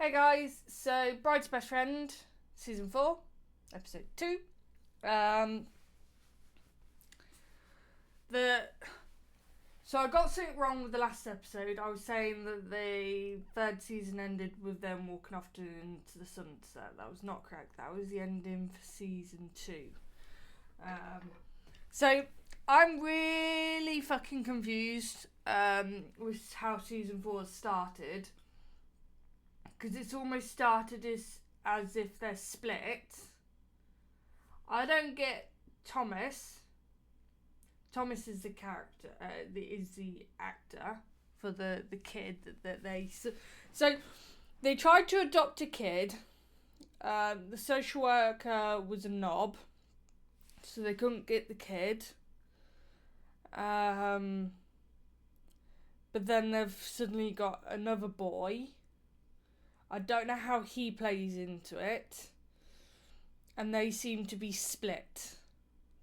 Hey guys, so Bride's Best Friend, Season 4, Episode 2. So I got something wrong with the last episode. I was saying that the third season ended with them walking off into the sunset. That was not correct. That was the ending for Season 2. So I'm really fucking confused with how Season 4 started. Because it's almost started as if they're split. I don't get Thomas. Thomas is the character, is the actor for the kid that they... So they tried to adopt a kid. The social worker was a knob. So they couldn't get the kid. But then they've suddenly got another boy. I don't know how he plays into it. And they seem to be split.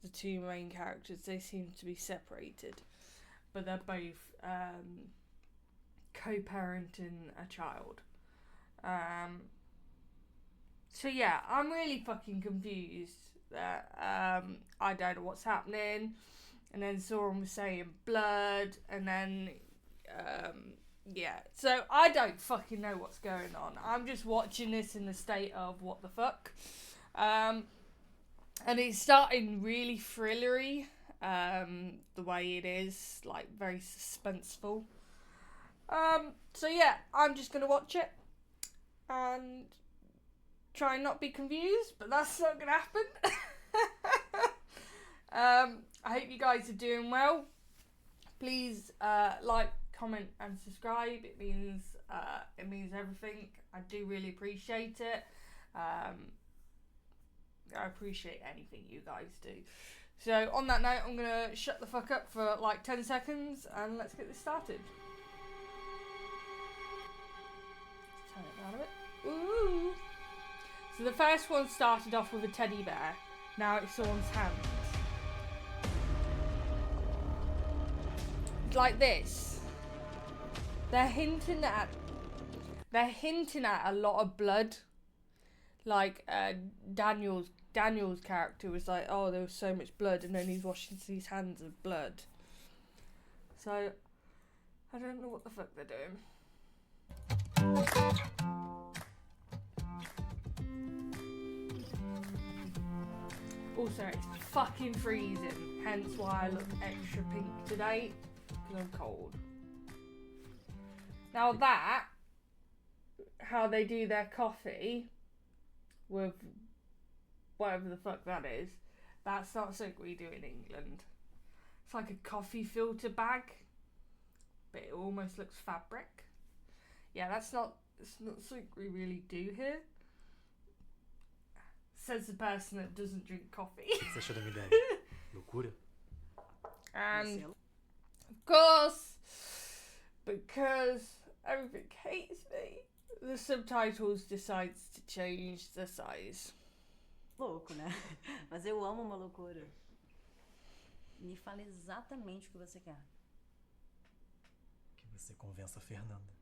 The two main characters, they seem to be separated. But they're both co-parenting a child. So yeah, I'm really fucking confused. I don't know what's happening. And then someone was saying blood. And then... yeah, so I don't fucking know what's going on. I'm just watching this in the state of what the fuck. And it's starting really thrillery, the way it is, like very suspenseful. So yeah, I'm just gonna watch it and try and not be confused, but that's not gonna happen. I hope you guys are doing well. Please like, comment and subscribe. It means everything. I do really appreciate it. I appreciate anything you guys do. So on that note, I'm gonna shut the fuck up for like 10 seconds and let's get this started. Turn it down a bit. Ooh. So the first one started off with a teddy bear. Now it's someone's hand. Like this. They're hinting at a lot of blood. Like Daniel's character was like, oh, there was so much blood, and then he's washing his hands of blood. So I don't know what the fuck they're doing. Also, it's fucking freezing, hence why I look extra pink today, because I'm cold. Now that, how they do their coffee with whatever the fuck that is, that's not something we do in England. It's like a coffee filter bag, but it almost looks fabric. Yeah, it's not something we really do here. Says the person that doesn't drink coffee. O que você achou da minha ideia? Loucura? And of course, because everything hates me, the subtitles decides to change the size. Louco, né? Mas eu amo uma loucura. Me fala exatamente o que você quer. Que você convença a Fernanda.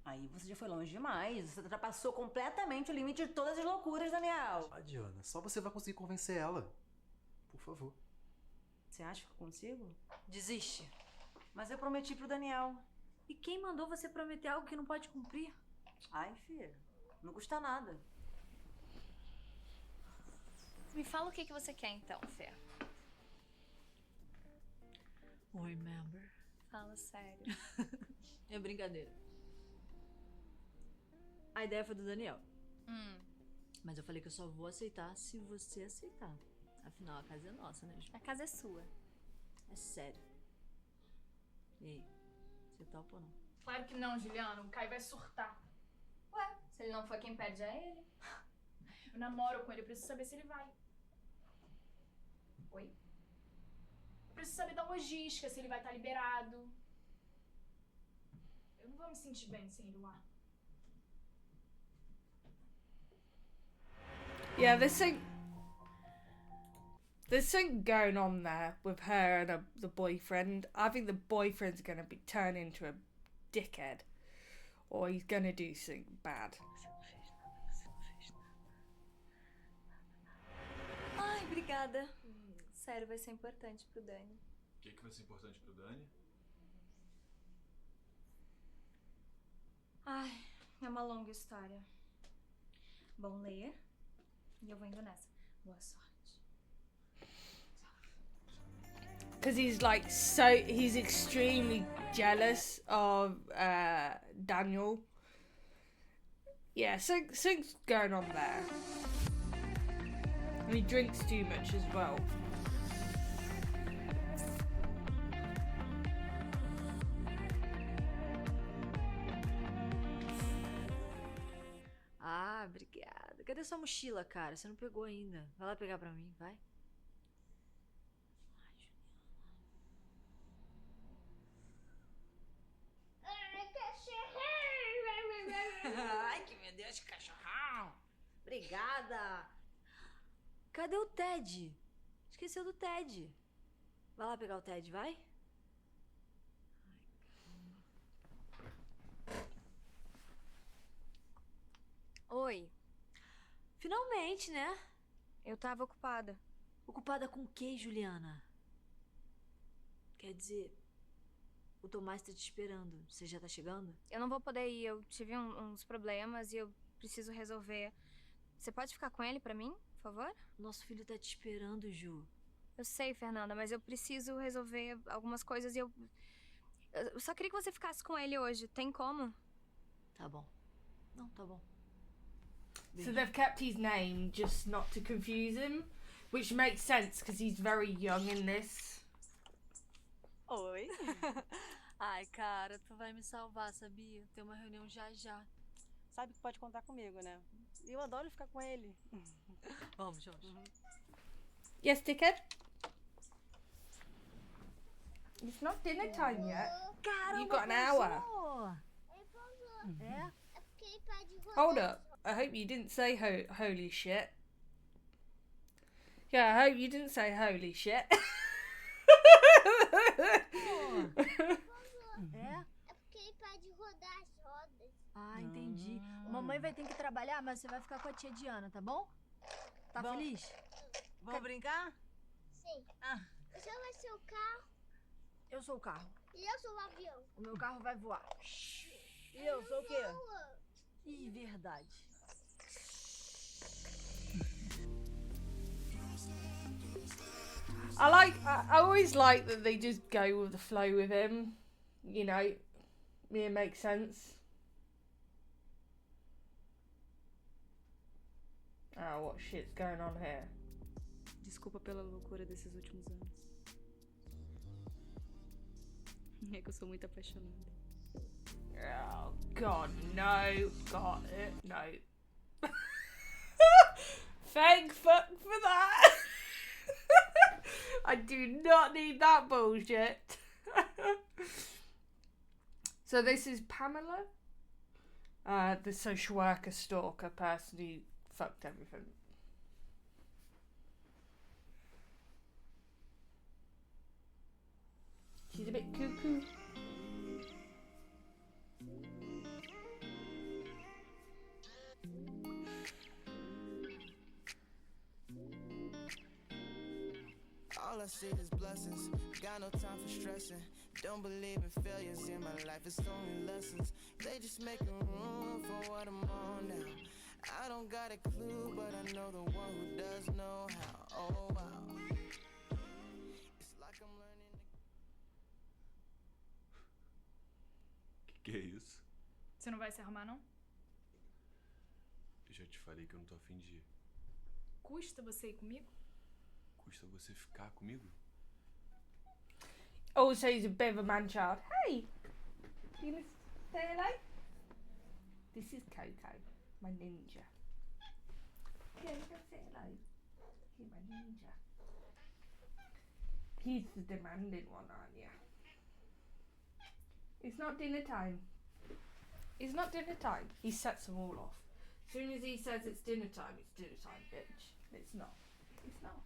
Aí você já foi longe demais. Você ultrapassou completamente o limite de todas as loucuras, Daniel. Ah, Diana, só você vai conseguir convencer ela. Por favor. Você acha que eu consigo? Desiste. Mas eu prometi pro Daniel. E quem mandou você prometer algo que não pode cumprir? Ai, filha, não custa nada. Me fala o que você quer então, Fê. Remember? Fala sério. É brincadeira. A ideia foi do Daniel. Mas eu falei que eu só vou aceitar se você aceitar. Afinal, a casa é nossa, né, Ju? A casa é sua. É sério. E aí, você topa ou não? Claro que não, Juliana. O Caio vai surtar. Ué, se ele não for quem pede, é ele. Eu namoro com ele, eu preciso saber se ele vai. Oi? Eu preciso saber da logística, se ele vai estar liberado. Eu não vou me sentir bem sem ele lá. Yeah, there's something going on there with her and the boyfriend. I think the boyfriend's going to turn into a dickhead. or he's gonna do something bad. Ai, obrigada. Sério, vai ser importante pro Dani. O que vai ser importante pro Dani? Ai, é uma longa história. Bom ler. E eu vou indo nessa. Boa sorte. Because he's like he's extremely jealous of Daniel. Yeah, something's going on there. And he drinks too much as well. Ah, obrigada. Cadê sua mochila, cara? Você não pegou ainda. Vai lá pegar pra mim, vai. Ai, que meu Deus, que cachorrão. Obrigada. Cadê o Ted? Esqueceu do Ted. Vai lá pegar o Ted, vai. Oi, Finalmente, né? eu tava ocupada. Ocupada com o quê, Juliana? Quer dizer, o Tomás tá te esperando. Você já tá chegando? Eu não vou poder ir, eu tive uns problemas e eu preciso resolver. Você pode ficar com ele pra mim, por favor? Nosso filho tá te esperando, Ju. Eu sei, Fernanda, mas eu preciso resolver algumas coisas e eu só queria que você ficasse com ele hoje. Tem como? Tá bom. Não, tá bom. So they've kept his name just not to confuse him, which makes sense because he's very young in this. Oi. Ai, cara, tu vai me salvar, sabia? Tem uma reunião já já. Sabe que pode contar comigo, né? E eu adoro ficar com ele. Vamos, Jorge. Yes, dickhead? It's not dinner time yet. Caramba, You got an hour. É? Hold up. I hope you didn't say holy shit. Yeah, I hope you didn't say holy shit. É? É porque ele pode rodar as rodas. Ah, entendi. Mamãe vai ter que trabalhar, mas você vai ficar com a tia Diana, tá bom? Tá Vamos. feliz? Vamos brincar? Sim. Ah. Você vai ser o carro Eu sou o carro. e eu sou o avião. O meu carro vai voar. E eu sou o quê? Ih, verdade. I always like that they just go with the flow with him. You know, it makes sense. Oh, what shit's going on here? Desculpa pela loucura desses últimos anos. É que eu sou muito apaixonada. Oh, God, no. Got it. No. Thank fuck for that. I do not need that bullshit. So this is Pamela, the social worker stalker person who fucked everything. She's a bit cuckoo. All I see is blessings, got no time for stressing. Don't believe in failures in my life, it's only lessons. They just making room for what I'm on now. I don't got a clue, but I know the one who does know how. Oh wow. It's like I'm learning Que é isso? Você não vai se arrumar, não? Eu já te falei que eu não tô afim de ir. Custa você ir comigo? Custa você ficar comigo? Also, he's a bit of a man-child. Hey, you gonna say hello? This is Coco, my ninja. Yeah, you gonna say hello? He's my ninja. He's the demanding one, aren't you? It's not dinner time. It's not dinner time. He sets them all off. As soon as he says it's dinner time, bitch. It's not. It's not.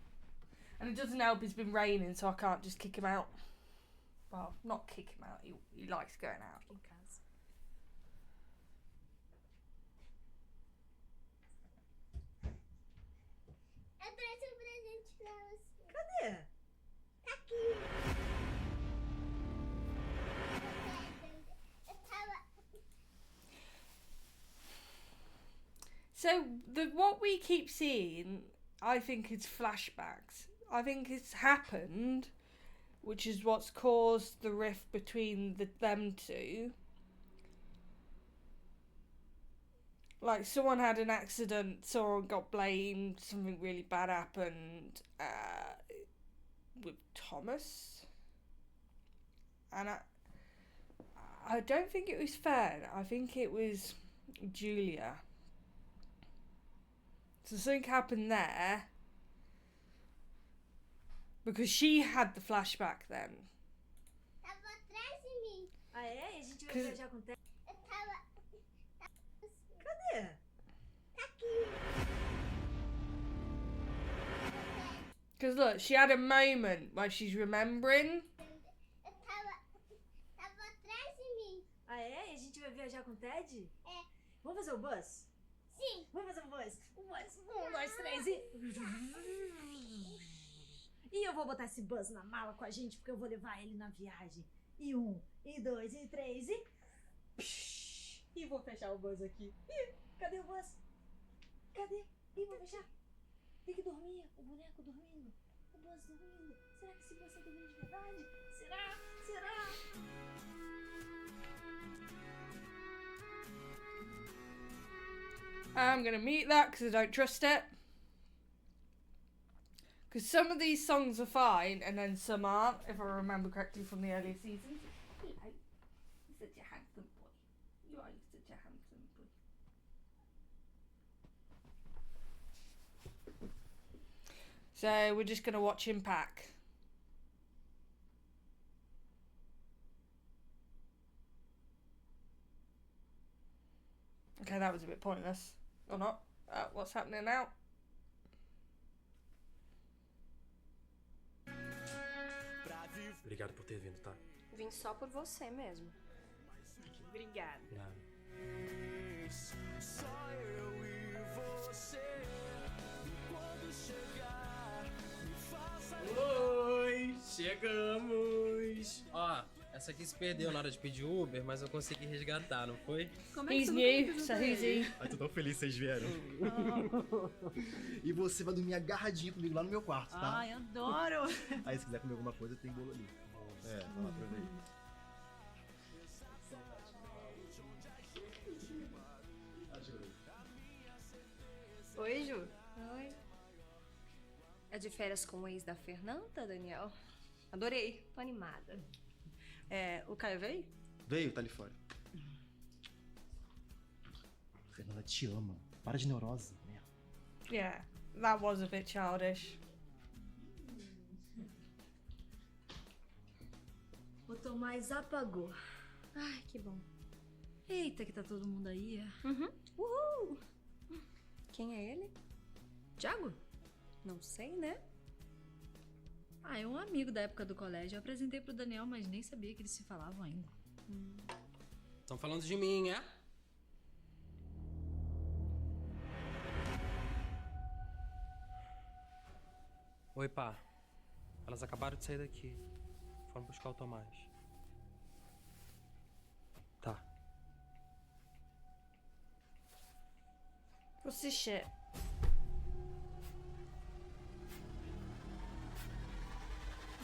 And it doesn't help, it's been raining, so I can't just kick him out. Well, not kick him out, he likes going out. Em casa. So what we keep seeing, I think, is flashbacks. I think it's happened, which is what's caused the rift between them two. Like, someone had an accident, someone got blamed, something really bad happened with Thomas. And I don't think it was fair. I think it was Julia. So something happened there. Because she had the flashback then. Tava atrás de mim. Ah, é? E a gente vai viajar com o Ted? Eu tava... Cadê? Tá aqui. Because look, she had a moment where she's remembering. Eu tava atrás de mim. Ah, é? E a gente vai viajar com o Ted? É. Vamos fazer o bus? Sim. Vamos fazer o bus? O bus. 1, 2, 3 e... E eu vou botar esse bus na mala com a gente, porque eu vou levar ele na viagem. E 1, e 2, e 3 e... E vou fechar o bus aqui. Ih, cadê o bus? Cadê? Ih, vou fechar. Tem que dormir. O boneco dormindo. O bus dormindo. Será que esse bus tá dormindo de verdade? Será? Será? I'm gonna mute that because I don't trust it. Because some of these songs are fine and then some aren't, if I remember correctly from the earlier seasons. Hello. You're such a handsome boy. You are such a handsome boy. So we're just gonna watch him pack. Okay, that was a bit pointless. Or not. What's happening now? Obrigado por ter vindo, tá? Vim só por você mesmo. Obrigada. Nada. Só eu e você. Quando chegar, me faça. Oi, chegamos. Ó, essa aqui se perdeu na hora de pedir Uber, mas eu consegui resgatar, não foi? Como He's new, so he's in. Ai, tô tão feliz que vocês vieram. E você vai dormir agarradinho comigo lá no meu quarto, tá? Ai, adoro! Aí se quiser comer alguma coisa, tem bolo ali. É, vai lá, aproveita. Oi, Ju. Oi. É de férias com o ex da Fernanda, Daniel? Adorei. Tô animada. O Caio veio? Veio, tá ali fora. Fernanda te ama. Para de neurose, né? Yeah, that was a bit childish. O Tomás apagou. Ai, que bom. Eita, que tá todo mundo aí. Uhum. Uhul! Quem é ele? Thiago? Não sei, né? Ah, é um amigo da época do colégio. Eu apresentei pro Daniel, mas nem sabia que eles se falavam ainda. Estão falando de mim, é? Oi, pá. Elas acabaram de sair daqui. Foram buscar o Tomás. Tá. What's this shit?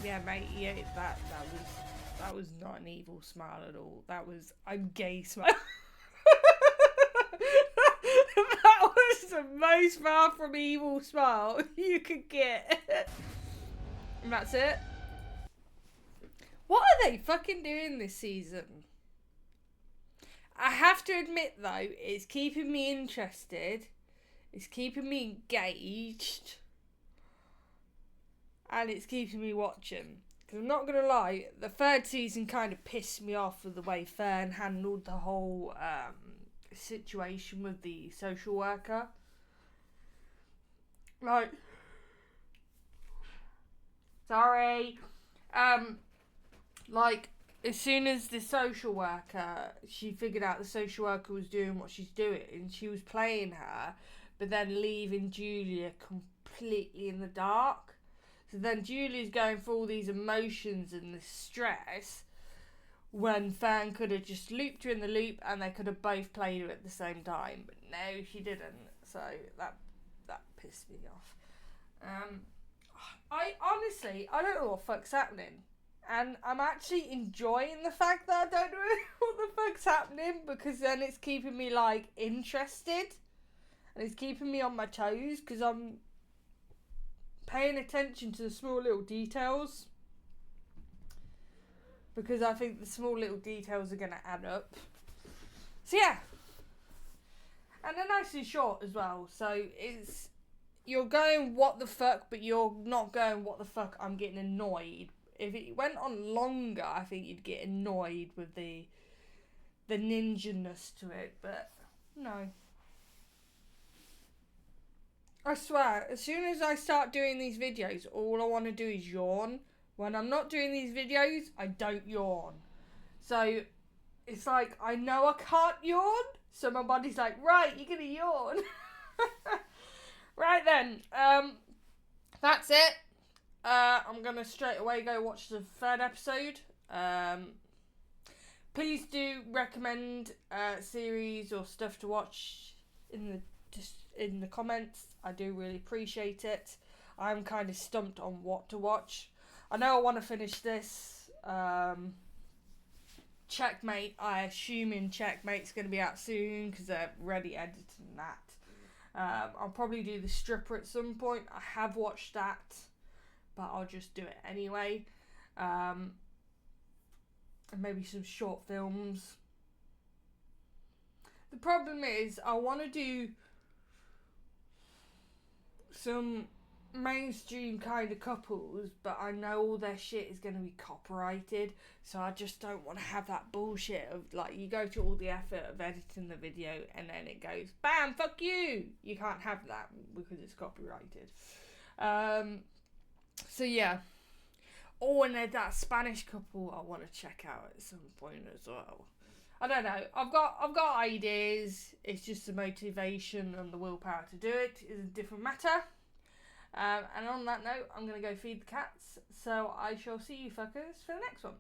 Yeah, mate. Yeah, that was not an evil smile at all. That was a gay smile. That was the most far from evil smile you could get. And that's it. What are they fucking doing this season? I have to admit though, it's keeping me interested. It's keeping me engaged. And it's keeping me watching. Because I'm not going to lie, the third season kind of pissed me off with the way Fern handled the whole situation with the social worker. Like, sorry. Like, as soon as the social worker, she figured out the social worker was doing what she's doing, she was playing her, but then leaving Julia completely in the dark. So then Julia's going through all these emotions and the stress, when Fern could have just looped her in the loop and they could have both played her at the same time. But no, she didn't. So that pissed me off. I honestly, I don't know what the fuck's happening. And I'm actually enjoying the fact that I don't know what the fuck's happening, because then it's keeping me, like, interested. And it's keeping me on my toes, because I'm paying attention to the small little details. Because I think the small little details are going to add up. So, yeah. And they're nicely short as well. So, it's... You're going, what the fuck, but you're not going, what the fuck, I'm getting annoyed. If it went on longer, I think you'd get annoyed with the ninja-ness to it, but no. I swear, as soon as I start doing these videos, all I want to do is yawn. When I'm not doing these videos, I don't yawn. So, it's like, I know I can't yawn, so my body's like, right, you're gonna yawn. Right then, that's it. I'm going to straight away go watch the third episode. Please do recommend series or stuff to watch in the comments. I do really appreciate it. I'm kind of stumped on what to watch. I know I want to finish this. Checkmate, I assume Checkmate's going to be out soon because they're already editing that. I'll probably do the stripper at some point. I have watched that, but I'll just do it anyway. And maybe some short films. The problem is, I want to do some mainstream kind of couples, but I know all their shit is going to be copyrighted, so I just don't want to have that bullshit of, like, you go to all the effort of editing the video and then it goes, bam, fuck you! You can't have that because it's copyrighted. So yeah. Oh, and there's that Spanish couple I want to check out at some point as well. I don't know. I've got ideas. It's just the motivation and the willpower to do it is a different matter. And on that note, I'm going to go feed the cats. So I shall see you fuckers for the next one.